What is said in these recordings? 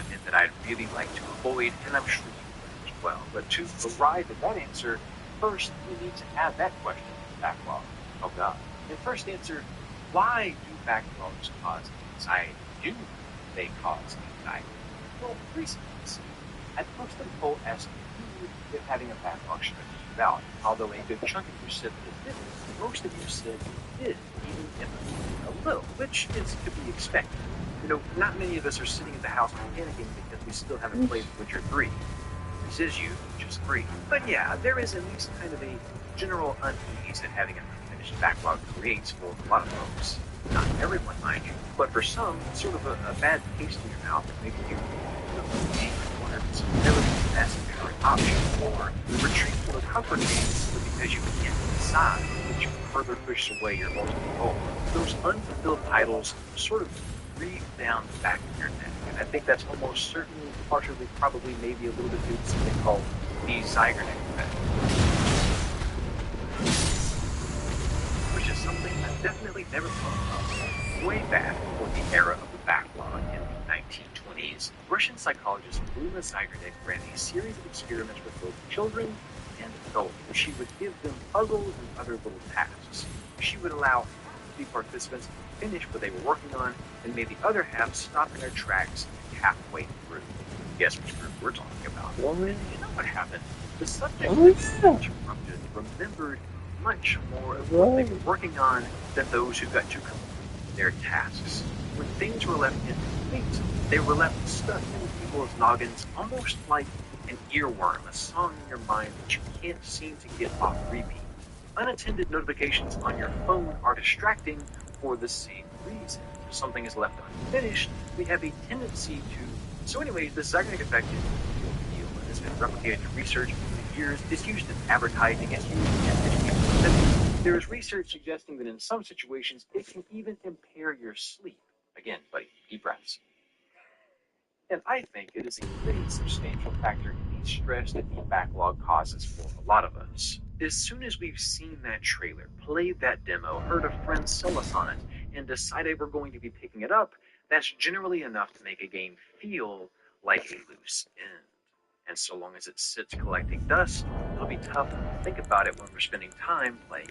disappointment that I'd really like to avoid, and I'm sure you would as well. But to arrive at that answer, first we need to add that question to the backlog. Oh God. And first answer, why do backlogs cause anxiety? Do they cause anxiety? Well, recently, at first the poll asked you if having a backlog stresses you out. Although a good chunk of you said that it didn't, most of you said it did, even if a little, which is to be expected. You know, not many of us are sitting in the house panicking because we still haven't played Witcher 3. This is you, just 3. But yeah, there is at least kind of a general unease that having an unfinished backlog creates for a lot of folks. Not everyone, mind you, but for some, it's sort of a bad taste in your mouth that makes you wonder if it's never the best current option, or retreat to a comfort game because you can't decide, which further pushes away your ultimate goal. Those unfulfilled titles sort of breathe down the back of your neck, and I think that's almost certainly, partially, probably, maybe a little bit due to something called the Zygerneck effect, which is something I definitely never thought of. Way back before the era of the backlog in the 1920s, Russian psychologist Luna Zygerneck ran a series of experiments with both children and adults, where she would give them puzzles and other little tasks. She would allow the participants to finish what they were working on, and made the other half stop in their tracks halfway through. Guess which group we're talking about? Well, you know what happened? The subject interrupted remembered much more of what they were working on than those who got to complete their tasks. When things were left incomplete, they were left stuck in people's noggins, almost like an earworm, a song in your mind that you can't seem to get off repeat. Unattended notifications on your phone are distracting for the same reason. If something is left unfinished, we have a tendency to... So anyways, the Zygerneck effect is a real deal and has been replicated in research for years. It's used in advertising, it's used in education. There is research suggesting that in some situations, it can even impair your sleep. Again, buddy, deep breaths. And I think it is a pretty substantial factor in the stress that the backlog causes for a lot of us. As soon as we've seen that trailer, played that demo, heard a friend sell us on it, and decided we're going to be picking it up, that's generally enough to make a game feel like a loose end. And so long as it sits collecting dust, it'll be tough to think about it when we're spending time playing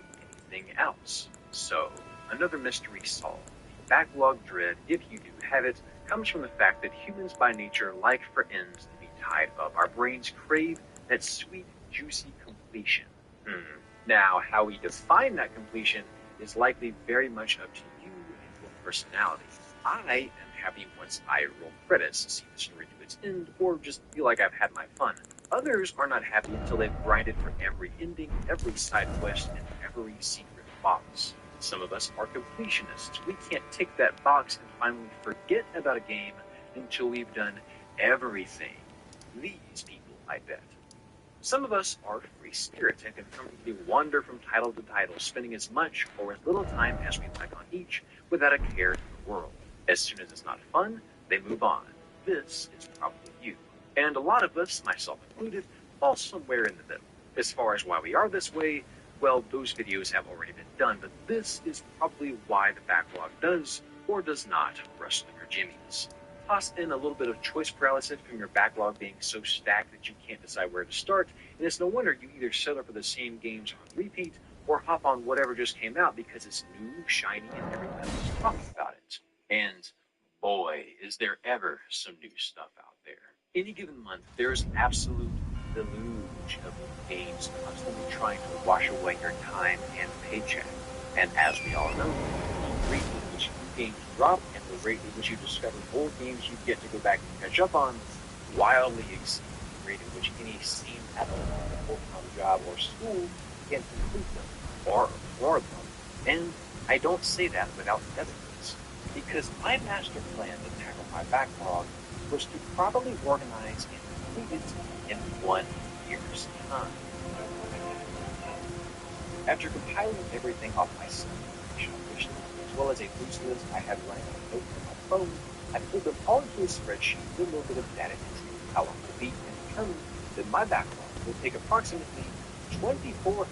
anything else. So, another mystery solved. Backlog dread, if you do have it, comes from the fact that humans by nature like for ends to be tied up. Our brains crave that sweet, juicy completion. Now, how we define that completion is likely very much up to you and your personality. I am happy once I roll credits, see the story to its end, or just feel like I've had my fun. Others are not happy until they've grinded for every ending, every side quest, and every secret box. Some of us are completionists. We can't tick that box and finally forget about a game until we've done everything. These people, I bet. Some of us are free spirits and can comfortably wander from title to title, spending as much or as little time as we like on each, without a care in the world. As soon as it's not fun, they move on. This is probably you. And a lot of us, myself included, fall somewhere in the middle. As far as why we are this way, well, those videos have already been done, but this is probably why the backlog does or does not rustle your jimmies. Toss in a little bit of choice paralysis from your backlog being so stacked that you can't decide where to start, and it's no wonder you either settle for the same games on repeat or hop on whatever just came out because it's new, shiny, and everybody's talking about it. And boy, is there ever some new stuff out there. Any given month, there's an absolute deluge of games constantly trying to wash away your time and paycheck. And as we all know, the rate at which games drop and the rate at which you discover old games you get to go back and catch up on wildly exceed the rate at which any sane adult with a full-time job or school can complete them or afford them. And I don't say that without evidence, because my master plan to tackle my backlog was to properly organize and complete it in 1 year's time. After compiling everything off my self-information wish list, as well as a loose list I had running on a note on my phone, I pulled them all into a spreadsheet with a little bit of data entry, how long to beat, and determined that my backlog will take approximately 2,400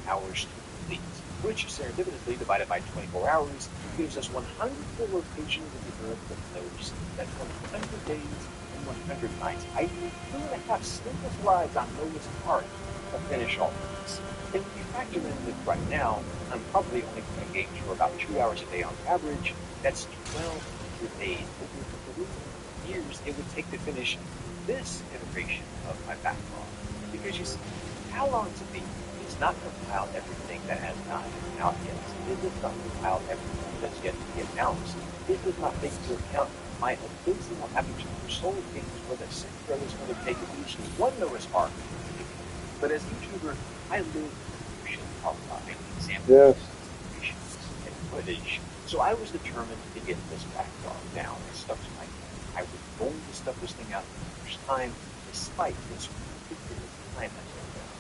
hours to complete, which serendipitously divided by 24 hours gives us 104 locations of the Earth with no sleep. That's 100 days and 2100 nights, I did 2.5 sleepless rides on Noah's Ark to finish all this. And if you factor in that right now, I'm probably only playing games for about 2 hours a day on average. That's 1,200 days. Over 3 years it would take to finish this iteration of my backlog. Because you see, how long to beat is not compile everything that has not been out yet. It does not compile everything that's yet to be announced. It does not take into account my abysmal average for sold games where the sector is going to take at least one Noah's Ark. But as a YouTuber, I live in making examples and footage. So I was determined to get this backlog down as stuff to my game. I was going to stuff this thing out for the first time, despite this ridiculous time that's been going.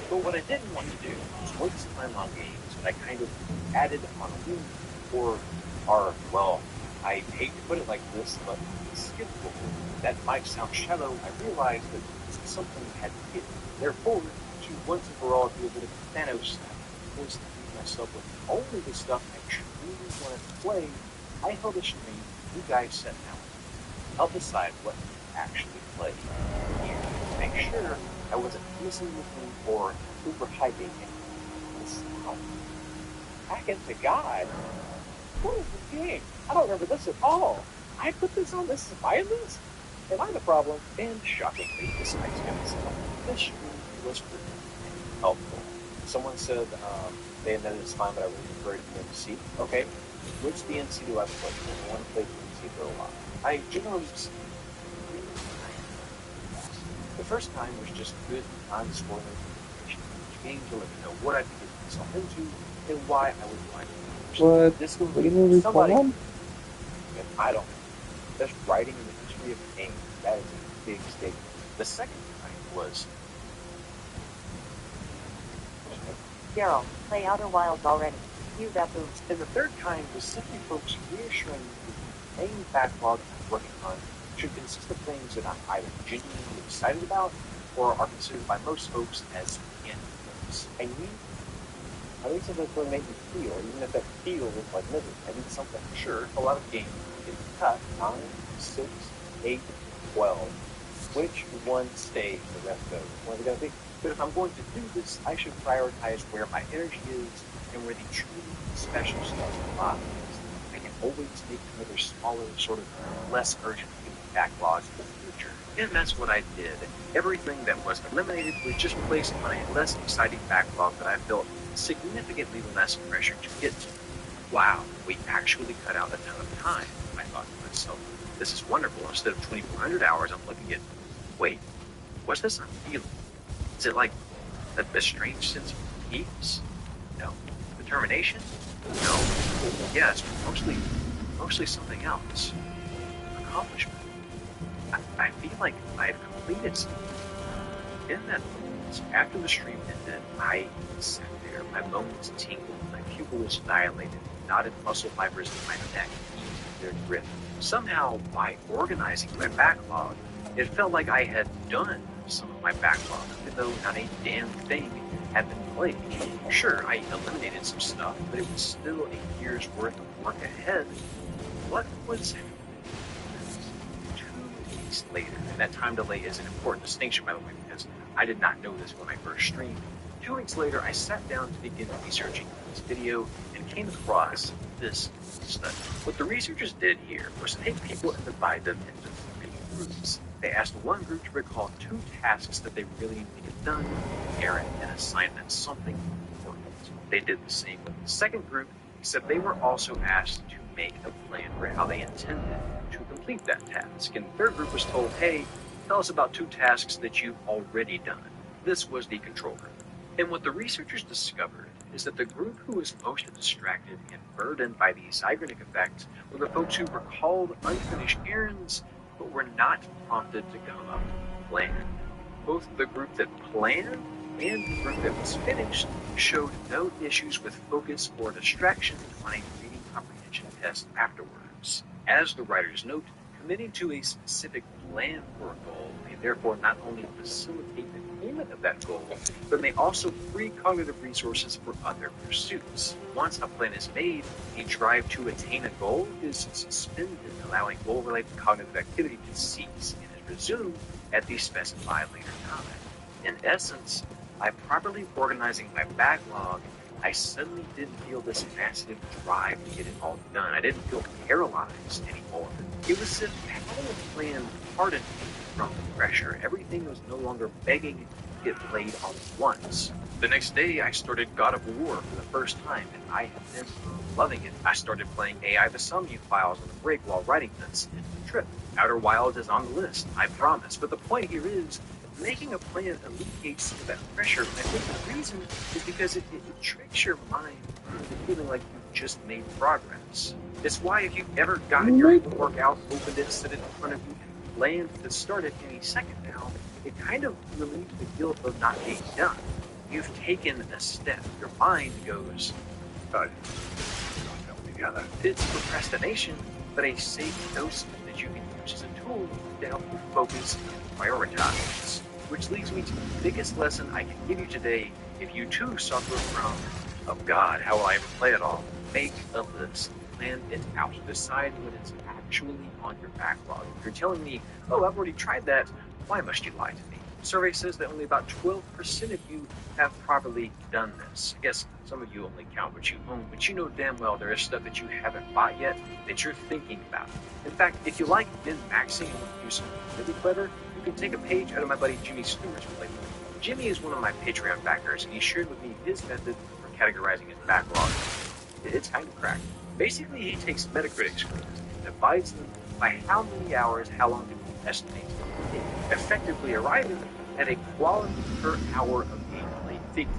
But what I didn't want to do was waste time on games that I kind of added on a whim or are, well, I hate to put it like this, but skippable. That might sound shallow. I realized that this is something I had to get. Therefore, to once and for all do a bit of Thanos snap, forced to leave myself with only the stuff I truly wanted to play, I held a stream. You guys set out. I'll decide what to actually play here to make sure I wasn't missing anything or overhyping anything. This out. Back into God. What is the game? I don't remember this at all. I put this on this my list? Am I the problem? And shockingly, despite skepticism, this stream was pretty helpful. Someone said they admitted it's fine, but I really prefer DMC. Okay, which DMC do I play? I want to play DMC for a while. I generally the first time was just good non-spoiler information. Games to let me know what I'd be getting myself into and why I would like it. What? This will be somebody. I don't know. That's writing in the history of the game. That is a big statement. The second time was Daryl, play Outer Wilds already. You that boost. And the third kind was simply folks reassuring me that the main backlog I'm working on should consist of things that I'm either genuinely excited about or are considered by most folks as endpoints. I need something that's going to make me feel, even if that feel is like living. I need something. Sure, a lot of games get cut 9, 6, 8, 12. Which one stays, the rest goes? What are they going to be? But if I'm going to do this, I should prioritize where my energy is and where the truly special stuff lies. I can always make another smaller, sort of less urgent backlogs in the future. And that's what I did. Everything that was eliminated was just placed on a less exciting backlog that I felt significantly less pressure to get to. Wow, we actually cut out a ton of time, I thought to myself. This is wonderful. Instead of 2,400 hours, I'm looking at, wait, what's this I'm feeling? Is it like a strange sense of peace? No. Determination? No. Yeah, it's mostly something else. Accomplishment. I feel like I've completed something. In that moment, after the stream ended, I sat there, my bones tingled, my pupils dilated, knotted muscle fibers in my neck eased their grip. Somehow, by organizing my backlog, it felt like I had done some of my backlog, even though not a damn thing had been played. Sure, I eliminated some stuff, but it was still a year's worth of work ahead. What was 2 weeks later? And that time delay is an important distinction, by the way, because I did not know this when I first streamed. 2 weeks later, I sat down to begin researching this video and came across this study. What the researchers did here was take people and divide them into 3 groups. They asked one group to recall 2 tasks that they really need to get done, errand, an assignment, something important. They did the same with the second group, except they were also asked to make a plan for how they intended to complete that task. And the third group was told, hey, tell us about 2 tasks that you've already done. This was the control group. And what the researchers discovered is that the group who was most distracted and burdened by the zygotic effect were the folks who recalled unfinished errands but were not prompted to come up with a plan. Both the group that planned and the group that was finished showed no issues with focus or distraction on a reading comprehension test afterwards. As the writers note, Committing to a specific plan for a goal may therefore not only facilitate the attainment of that goal, but may also free cognitive resources for other pursuits. Once a plan is made, the drive to attain a goal is suspended, allowing goal-related cognitive activity to cease and is resumed at the specified later time. In essence, by properly organizing my backlog, I suddenly didn't feel this massive drive to get it all done. I didn't feel paralyzed anymore. It was as if having a plan hardened me from the pressure. Everything was no longer begging to get played all at once. The next day, I started God of War for the first time, and I have been loving it. I started playing AI Vesomnium files on the break while writing this into the trip. Outer Wilds is on the list, I promise. But the point here is, making a plan alleviates some of that pressure, and I think the reason is because it tricks your mind into feeling like you've just made progress. It's why if you've ever gotten your homework out, opened it, set it in front of you, and planned to start it any second now, it kind of relieves the guilt of not being done. You've taken a step. Your mind goes, oh, together. It's procrastination, but a safe dose that you can use as a tool to help you focus and prioritize. Which leads me to the biggest lesson I can give you today if you too suffer from, oh God, how will I ever play it all? Make a list. Plan it out. Decide when it's actually on your backlog. If you're telling me, oh, I've already tried that, why must you lie to me? The survey says that only about 12% of you have properly done this. I guess some of you only count what you own, but you know damn well there is stuff that you haven't bought yet that you're thinking about. In fact, if you like min-maxing and want to do something really clever, you can take a page out of my buddy Jimmy Steward's playbook. Jimmy is one of my Patreon backers, and he shared with me his method for categorizing his backlog. It's kind of cracked. Basically, he takes Metacritic scores and divides them by how many hours, how long do he estimate it will take, effectively arriving at a quality per hour of gameplay figure.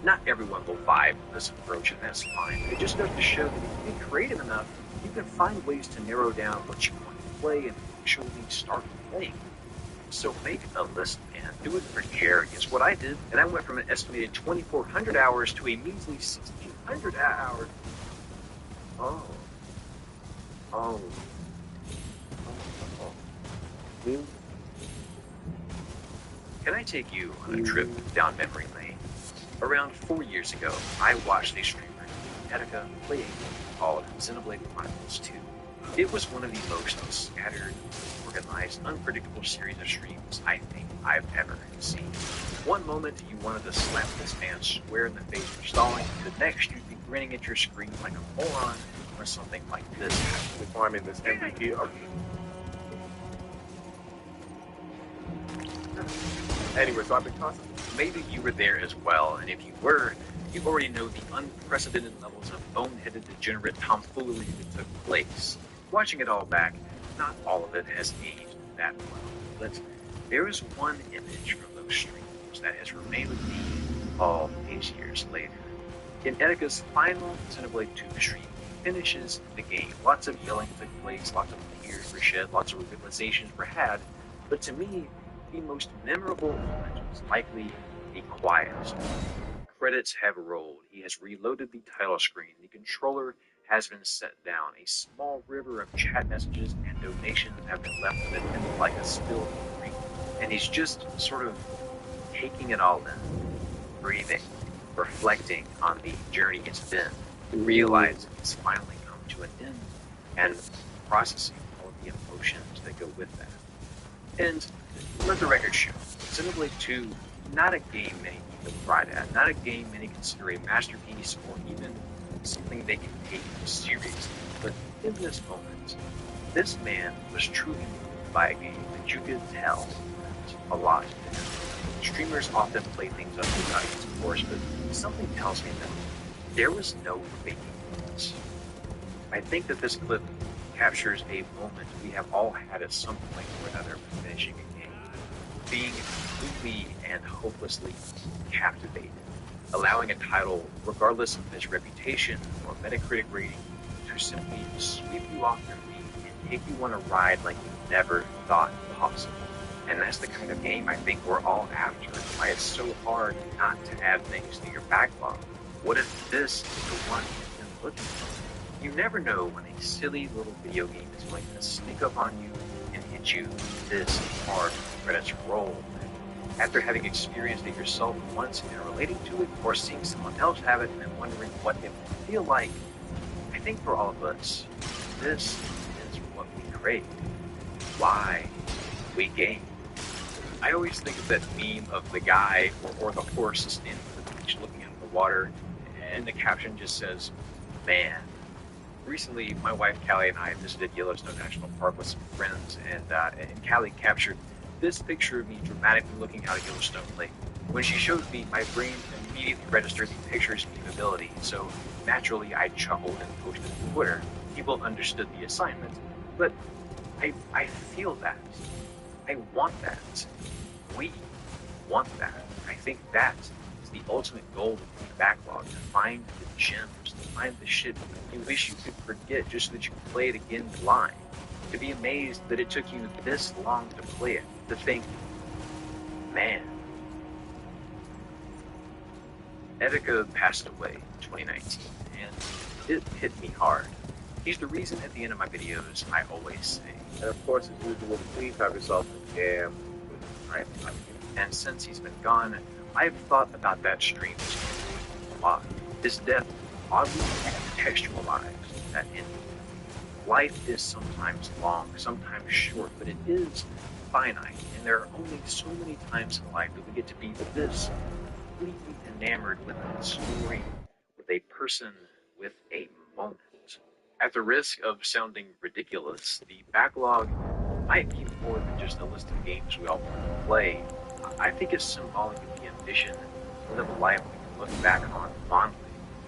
Not everyone will vibe with this approach, and that's fine. It just goes to show that if you be creative enough, you can find ways to narrow down what you want to play and actually start playing. So make a list, man. Do it for charity. It's what I did, and I went from an estimated 2,400 hours to a measly 1,600 hours. Oh. Oh. Oh. Can I take you on a trip down memory lane? Around 4 years ago, I watched a streamer named Etika play a game called Xenoblade Chronicles 2. It was one of the most scattered, organized, unpredictable series of streams I think I've ever seen. One moment you wanted to slap this man square in the face for stalling, the next you'd be grinning at your screen like a moron or something like this. Before I'm in this MVP, anyway, so I've been constantly. Maybe you were there as well, and if you were, you already know the unprecedented levels of boneheaded, degenerate tomfoolery that took place. Watching it all back, not all of it has aged that well, but there is one image from those streams that has remained with me all these years later. In Etika's final Xenoblade 2 stream, he finishes the game. Lots of yelling took place, lots of tears were shed, lots of realizations were had, but to me, the most memorable moment was likely the quietest. Credits have rolled. He has reloaded the title screen. The controller has been set down. A small river of chat messages and donations have been left unattended like a spilled drink. And he's just sort of taking it all in, breathing, reflecting on the journey it's been, realizing it's finally come to an end, and processing all of the emotions that go with that. And let the record show, Xenoblade 2, not a game many people pride at, not a game many consider a masterpiece or even something they can take seriously. But in this moment, this man was truly moved by a game that you could tell meant a lot to him. Streamers often play things up to audience, of course, but something tells me that there was no faking this. I think that this clip captures a moment we have all had at some point or another when finishing a game. Being completely and hopelessly captivated. Allowing a title, regardless of its reputation or Metacritic rating, to simply sweep you off your feet and take you on a ride like you never thought possible. And that's the kind of game I think we're all after, and why it's so hard not to add things to your backlog. What if this is the one you've been looking for? You never know when a silly little video game is going to sneak up on you and hit you this hard when the credits roll. After having experienced it yourself once and relating to it, or seeing someone else have it and then wondering what it would feel like, I think for all of us, this is what we crave. Why we game. I always think of that meme of the guy or the horse standing on the beach looking at the water, and the caption just says, "Man." Recently, my wife Callie and I visited Yellowstone National Park with some friends, and Callie captured this picture of me dramatically looking out at Yellowstone Lake. When she showed me, my brain immediately registered the picture's memeability, so naturally I chuckled and posted to Twitter. People understood the assignment, but I feel that. I want that. We want that. I think that is the ultimate goal of the backlog, to find the gems, to find the shit you wish you could forget just so that you could play it again blind. To be amazed that it took you this long to play it. To think, man. Etika passed away in 2019, and it hit me hard. He's the reason at the end of my videos I always say, And of course, as usual, please have yourself a damn good night. and since he's been gone, I've thought about that stream a lot. His death oddly contextualized that ending. Life is sometimes long, sometimes short, but it is finite, and there are only so many times in life that we get to be this completely enamored with a story, with a person, with a moment. At the risk of sounding ridiculous, the backlog might be more than just a list of games we all want to play. I think it's symbolic of the ambition to live a life we can look back on fondly.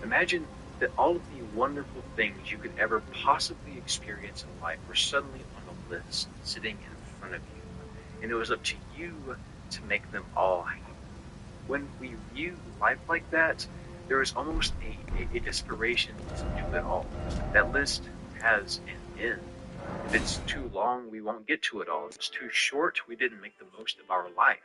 Imagine that all of the wonderful things you could ever possibly experience in life were suddenly on the list, sitting in front of you, and it was up to you to make them all happen. When we view life like that, there is almost a desperation to do it all. That list has an end. If it's too long, we won't get to it all. If it's too short, we didn't make the most of our life.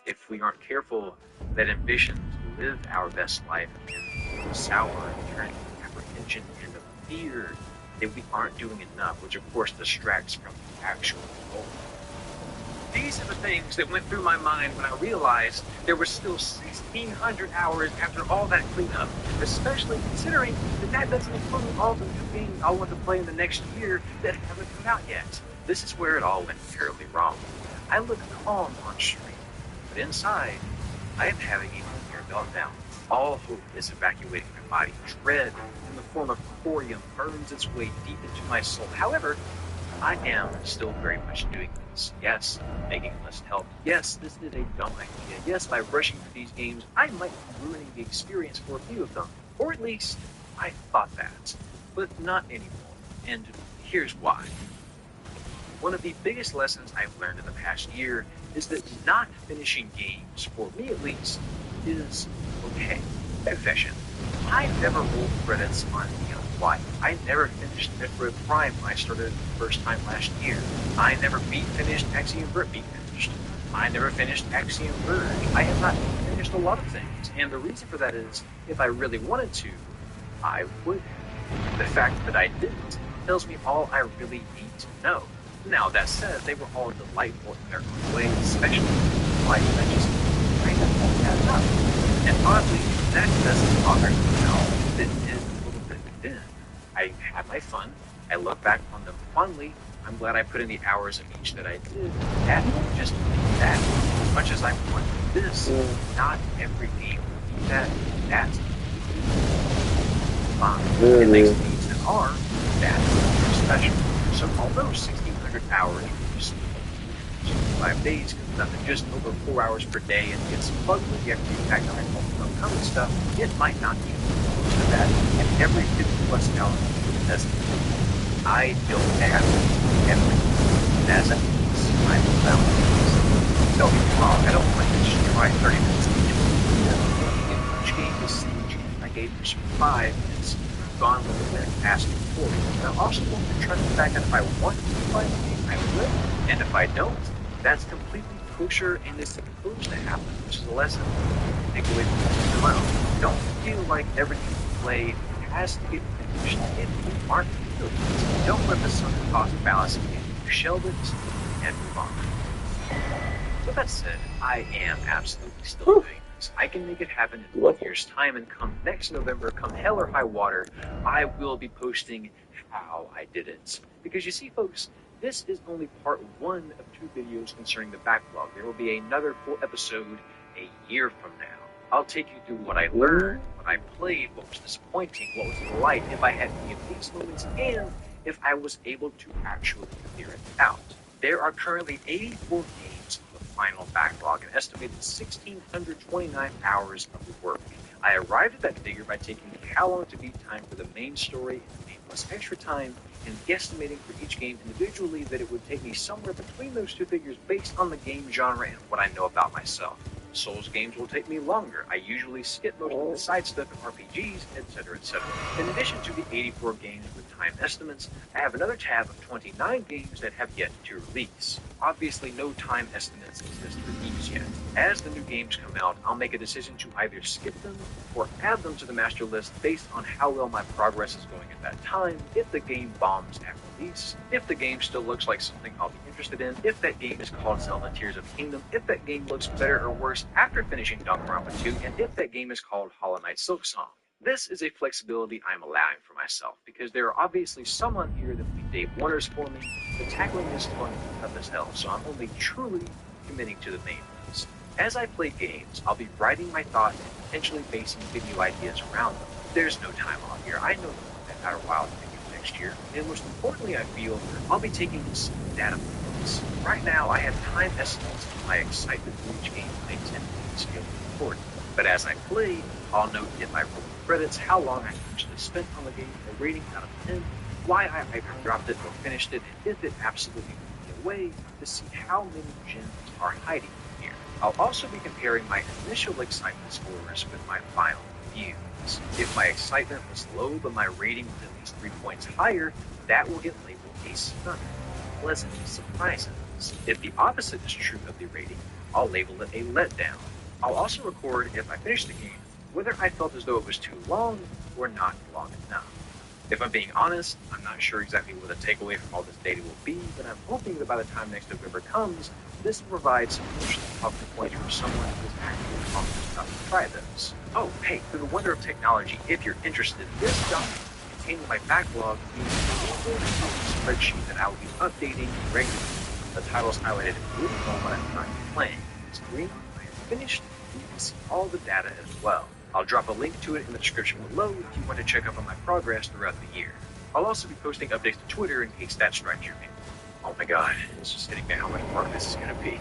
If we aren't careful, that ambition to live our best life can sour and turn into apprehension and a fear that we aren't doing enough, which of course distracts from the actual goal. These are the things that went through my mind when I realized there was still 1,600 hours after all that cleanup, especially considering that doesn't include all the new games I want to play in the next year that haven't come out yet. This is where it all went terribly wrong. I look calm on stream, but inside, I am having a near meltdown. All hope is evacuating my body. Dread in the form of corium burns its way deep into my soul. However, I am still very much doing this. Yes, making less help. Yes, this is a dumb idea. Yes, by rushing through these games, I might be ruining the experience for a few of them. Or at least, I thought that. But not anymore. And here's why. One of the biggest lessons I've learned in the past year is that not finishing games, for me at least, is okay. Confession. I never rolled credits on Neon White. I never finished Metroid Prime when I started it the first time last year. I never finished Axiom Verge. I never finished Axiom Verge. I have not finished a lot of things. And the reason for that is, if I really wanted to, I would. The fact that I didn't tells me all I really need to know. Now, that said, they were all delightful in their own way, especially life that just kind of won't add up. And oddly, that doesn't bother me at all. It is a little bit thin. I had my fun. I look back on them fondly. I'm glad I put in the hours of each that I did. That just means that. As much as I want this, not every game will be that. That's fine. And these things that are, that's special. So although 1,600 hours for just 5 days comes down to just over 4 hours per day and gets bugged with the extra impact on my upcoming stuff, it might not be close to that. And every 50 plus hours does I don't have everything. As I I'm found. Don't get me wrong, I don't want to just try 30 minutes each game is Siege. I gave this 5 minutes, gone with the past 40. But I also want to try to back and if I want to play the game, I will. And if I don't, that's completely kosher and it's supposed to happen, which is a lesson I take away from my own. Don't feel like everything you play has to get finished. If you aren't familiar, don't let the sunk cost fallacy get you. Shelve it and move on. With that said, I am absolutely still doing this. I can make it happen in 1 year's time, and come next November, come hell or high water, I will be posting how I did it. Because you see, folks, this is only part one of 2 videos concerning the backlog. There will be another full episode a year from now. I'll take you through what I learned, what I played, what was disappointing, what was a delight, if I had any of these moments, and if I was able to actually clear it out. There are currently 84 games on the final backlog, an estimated 1,629 hours of work. I arrived at that figure by taking how long to beat time for the main story and the main plus extra time, and guesstimating for each game individually that it would take me somewhere between those two figures based on the game genre and what I know about myself. Souls games will take me longer. I usually skip most of the side stuff in RPGs, etc., etc. In addition to the 84 games with time estimates, I have another tab of 29 games that have yet to release. Obviously, no time estimates exist for these yet. As the new games come out, I'll make a decision to either skip them or add them to the master list based on how well my progress is going at that time, if the game bombs at release, if the game still looks like something I'll be interested in, if that game is called Zelda Tears of the Kingdom, if that game looks better or worse after finishing Danganronpa 2, and if that game is called Hollow Knight Silksong. This is a flexibility I'm allowing for myself, because there are obviously some on here that will be day oneers for me, but tackling this one is tough as hell, so I'm only truly committing to the main list. As I play games, I'll be writing my thoughts and potentially basing video ideas around them. There's no time on here. I know that Outer Wilds video next year, and most importantly, I feel I'll be taking some data points. Right now, I have time estimates of my excitement for each game on a 10-minute scale of recording. But as I play, I'll note if I roll the credits, how long I actually spent on the game, a rating out of 10, why I either dropped it or finished it, and if it absolutely blew me away, to see how many gems are hiding here. I'll also be comparing my initial excitement scores with my final reviews. If my excitement was low but my rating was at least 3 points higher, that will get labeled a stunner. Pleasant surprises. If the opposite is true of the rating, I'll label it a letdown. I'll also record, if I finish the game, whether I felt as though it was too long or not long enough. If I'm being honest, I'm not sure exactly what the takeaway from all this data will be, but I'm hoping that by the time next November comes, this will provide some emotional talking points for someone who is actually confident enough to try this. Oh, hey, through the wonder of technology, if you're interested, this document containing my backlog is a spreadsheet that I will be updating regularly. The titles highlighted in blue are what I'm currently playing. It's green, I have finished, and you can see all the data as well. I'll drop a link to it in the description below if you want to check up on my progress throughout the year. I'll also be posting updates to Twitter in case that strikes your fancy. Oh my god, it's just hitting me how much work this is going to be.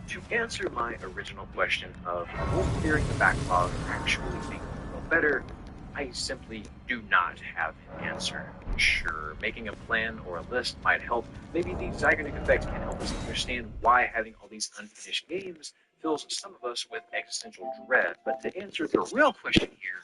To answer my original question of will clearing the backlog actually make me feel better, I simply do not have an answer. Sure, making a plan or a list might help. Maybe the Zeigarnik effect can help us understand why having all these unfinished games fills some of us with existential dread. But to answer the real question here,